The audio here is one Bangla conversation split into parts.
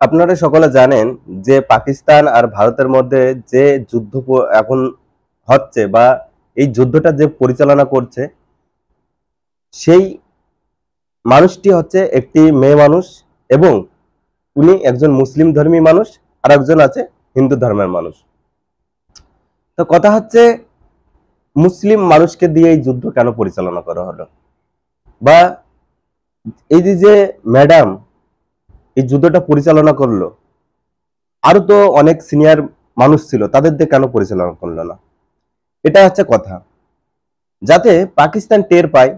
আপনারা সকলে জানেন যে পাকিস্তান আর ভারতের মধ্যে যে যুদ্ধ এখন হচ্ছে বা এই যুদ্ধটা যে পরিচালনা করছে সেই মানুষটি হচ্ছে একটি মেয়ে মানুষ এবং উনি একজন মুসলিম ধর্মী মানুষ আর একজন আছে হিন্দু ধর্মের মানুষ। তো কথা হচ্ছে মুসলিম মানুষকে দিয়ে এই যুদ্ধ কেন পরিচালনা করা হলো, বা এই যে ম্যাডাম এই যুদ্ধটা পরিচালনা করলো, আরো তো অনেক সিনিয়র মানুষ ছিল, তাদের দিয়ে কেন পরিচালনা করলো না? এটা হচ্ছে কথা, যাতে পাকিস্তান টের পায়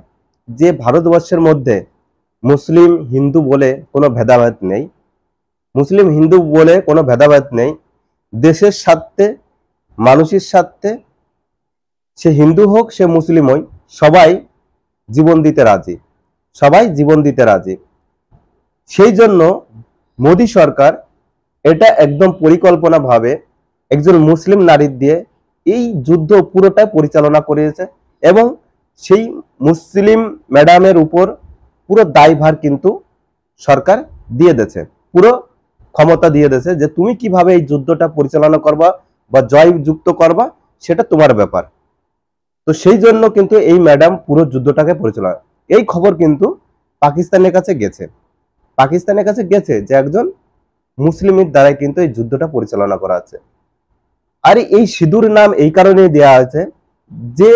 যে ভারতবর্ষের মধ্যে মুসলিম হিন্দু বলে কোনো ভেদাভেদ নেই, মুসলিম হিন্দু বলে কোনো ভেদাভেদ নেই। দেশের স্বার্থে, মানুষের স্বার্থে, সে হিন্দু হোক সে মুসলিম হোক, সবাই জীবন দিতে রাজি, সবাই জীবন দিতে রাজি। সেই জন্য মোদী সরকার এটা একদম পরিকল্পনা ভাবে একজন মুসলিম নারী দিয়ে এই যুদ্ধ পুরোটা পরিচালনা করেছে এবং সেই মুসলিম ম্যাডামের উপর পুরো দায়ভার কিন্তু সরকার দিয়ে দিয়েছে, পুরো ক্ষমতা দিয়ে দিয়েছে যে তুমি কিভাবে এই যুদ্ধটা পরিচালনা করবা বা জয়যুক্ত করবা সেটা তোমার ব্যাপার। তো সেই জন্য কিন্তু এই ম্যাডাম পুরো যুদ্ধটাকে পরিচালনা, এই খবর কিন্তু পাকিস্তানের কাছে গেছে, পাকিস্তানের কাছে গেছে যে একজন মুসলিমের দ্বারাই কিন্তু এই যুদ্ধটা পরিচালনা করা হচ্ছে। আর এই সিঁদুর নাম এই কারণে দেওয়া হয়েছে যে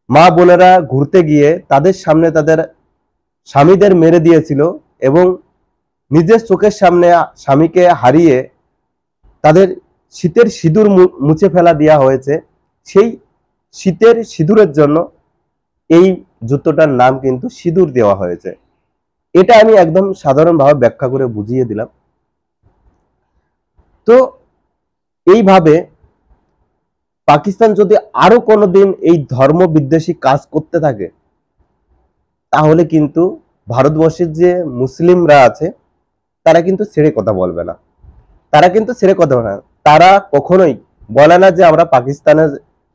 মা বোনেরা ঘুরতে গিয়ে তাদের সামনে তাদের স্বামীদের মেরে দিয়েছিল এবং নিজের চোখের সামনে স্বামীকে হারিয়ে তাদের শীতের সিঁদুর মুছে ফেলা দেওয়া হয়েছে। সেই শীতের সিঁদুরের জন্য এই যুদ্ধটার নাম কিন্তু সিঁদুর দেওয়া হয়েছে। এটা আমি একদম সাধারণভাবে ব্যাখ্যা করে বুঝিয়ে দিলাম। তো এইভাবে পাকিস্তান যদি আরো কোনোদিন এই ধর্ম বিদ্বেষী কাজ করতে থাকে তাহলে কিন্তু ভারতবর্ষের যে মুসলিমরা আছে তারা কিন্তু ছেড়ে কথা বলবে না, তারা কিন্তু ছেড়ে কথা বলে না। তারা কখনোই বলে না যে আমরা পাকিস্তানের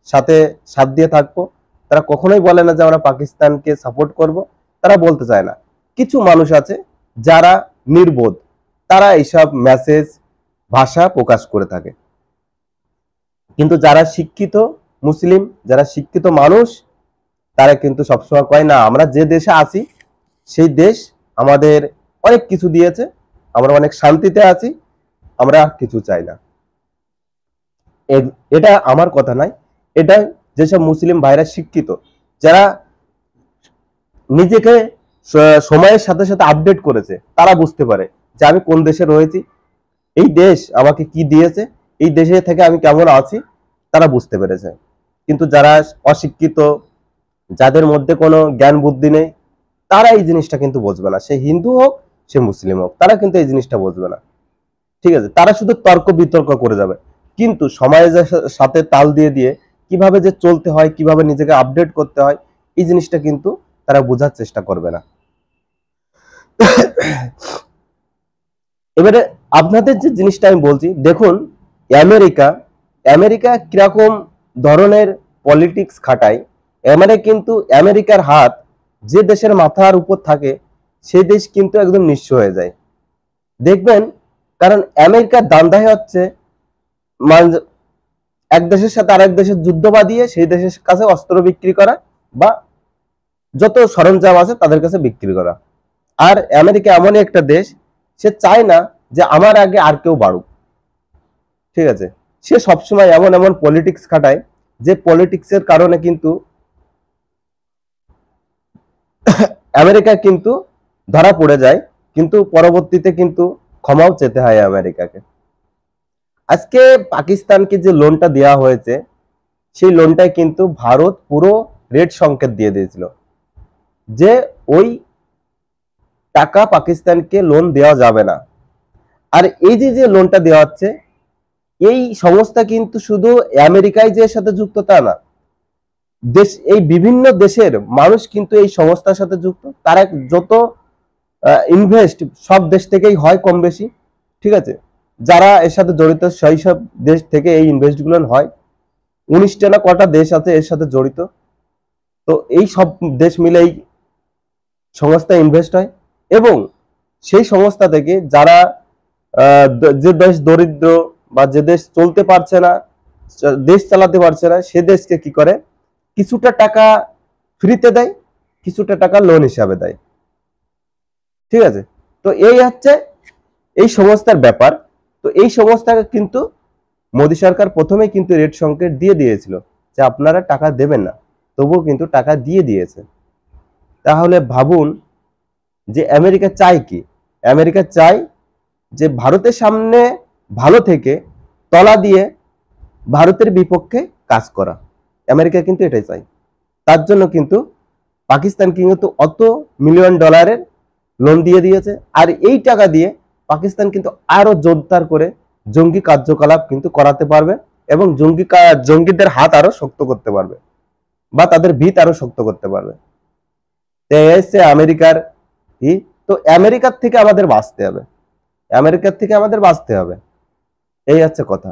সাথে সাথ দিয়ে থাকবো, তারা কখনোই বলে না যে আমরা পাকিস্তানকে সাপোর্ট করব, তারা বলতে চায় না। কিছু মানুষ আছে যারা নির্বোধ, তারা এইসব মেসেজ ভাষা প্রকাশ করে থাকে, কিন্তু যারা শিক্ষিত মুসলিম, যারা শিক্ষিত মানুষ, তারা কিন্তু সবসময় কয় না আমরা যে দেশে আছি সেই দেশ আমাদের অনেক কিছু দিয়েছে, আমরা অনেক শান্তিতে আছি, আমরা কিছু চাই না। এটা আমার কথা নয়, এটা যেসব মুসলিম ভাইরা শিক্ষিত, যারা নিজেকে সময়ের সাথে সাথে আপডেট করেছে, তারা বুঝতে পারে যে আমি কোন দেশে রয়েছি, এই দেশ আমাকে কি দিয়েছে, এই দেশে থেকে আমি কেমন আছি, তারা বুঝতে পেরেছে। কিন্তু যারা অশিক্ষিত, যাদের মধ্যে কোনো জ্ঞান বুদ্ধি নেই, তারা এই জিনিসটা কিন্তু বুঝবে না। সে হিন্দু হোক সে মুসলিম হোক, তারা কিন্তু এই জিনিসটা বুঝবে না। ঠিক আছে, তারা শুধু তর্ক বিতর্ক করে যাবে, কিন্তু সমাজের সাথে তাল দিয়ে দিয়ে কিভাবে যে চলতে হয়, কিভাবে নিজেকে আপডেট করতে হয়, এই জিনিসটা কিন্তু তারা বোঝার চেষ্টা করবে না। এবারে আপনাদের যে জিনিসটা আমি বলছি, দেখুন আমেরিকা, আমেরিকা কিরকম ধরনের পলিটিক্স খাটায়। কিন্তু আমেরিকার হাত যে দেশের মাথার উপর থাকে সেই দেশ কিন্তু একদম নিঃস্ব হয়ে যায়, দেখবেন। কারণ আমেরিকার ধান্দাই হচ্ছে এক দেশের সাথে আরেক দেশের যুদ্ধ বাঁধিয়ে সেই দেশের কাছে অস্ত্র বিক্রি করা বা যত সরঞ্জাম আছে তাদের কাছে বিক্রি করা। আর আমেরিকা এমনই একটা দেশ, সে চায় না যে আমার আগে আর কেউ বাড়ুক। ঠিক আছে, সে সবসময় এমন এমন পলিটিক্স খাটায় যে পলিটিক্সের কারণে কিন্তু আমেরিকা কিন্তু ধরা পড়ে যায়, কিন্তু পরবর্তীতে কিন্তু ক্ষমাও চেতে হয় আমেরিকাকে। আজকে পাকিস্তানকে যে লোনটা দেওয়া হয়েছে সেই লোনটায় কিন্তু ভারত পুরো রেড সংকেত দিয়ে দিয়েছিল যে ওই টাকা পাকিস্তানকে লোন দেওয়া যাবে না। আর এই যে লোনটা দেওয়া হচ্ছে, এই সংস্থা কিন্তু শুধু আমেরিকায় যে সাথে যুক্ত তা না, দেশ এই বিভিন্ন দেশের মানুষ কিন্তু এই সংস্থার সাথে যুক্ত। তারা যত ইনভেস্ট সব দেশ থেকেই হয় কম বেশি। ঠিক আছে, যারা এর সাথে জড়িত সেই সব দেশ থেকে এই ইনভেস্টগুলো হয়। 19টা না কটা দেশ আছে এর সাথে জড়িত। তো এই সব দেশ মিলে এই সংস্থা ইনভেস্ট হয় এবং সেই সংস্থা থেকে যারা যে দেশ দরিদ্র বা যে দেশ চলতে পারছে না, দেশ চালাতে পারছে না, সে দেশকে কি করে, কিছুটা টাকা ফ্রিতে দেয়, কিছুটা টাকা লোন হিসাবে দেয়। ঠিক আছে, তো এই হচ্ছে এই সংস্থার ব্যাপার। তো এই সংস্থাকে কিন্তু মোদী সরকার প্রথমেই কিন্তু রেড সংকেত দিয়ে দিয়েছিল যে আপনারা টাকা দেবেন না, তবুও কিন্তু টাকা দিয়ে দিয়েছে। তাহলে ভাবুন যে আমেরিকা চায় কি? আমেরিকা চায় যে ভারতের সামনে ভালো থেকে তলা দিয়ে ভারতের বিপক্ষে কাজ করা। আমেরিকা কিন্তু এটাই চায়। তার জন্য কিন্তু পাকিস্তান কিন্তু অত মিলিয়ন ডলারের লোন দিয়ে দিয়েছে। আর এই টাকা দিয়ে পাকিস্তান কিন্তু আরো জোরদার করে জঙ্গি কার্যকলাপ কিন্তু করাতে পারবে এবং জঙ্গিদের হাত আরো শক্ত করতে পারবে বা তাদের ভিত আরো শক্ত করতে পারবে। এসে আমেরিকার কি, তো আমেরিকার থেকে আমাদের বাঁচতে হবে, আমেরিকার থেকে আমাদের বাঁচতে হবে, এই হচ্ছে কথা।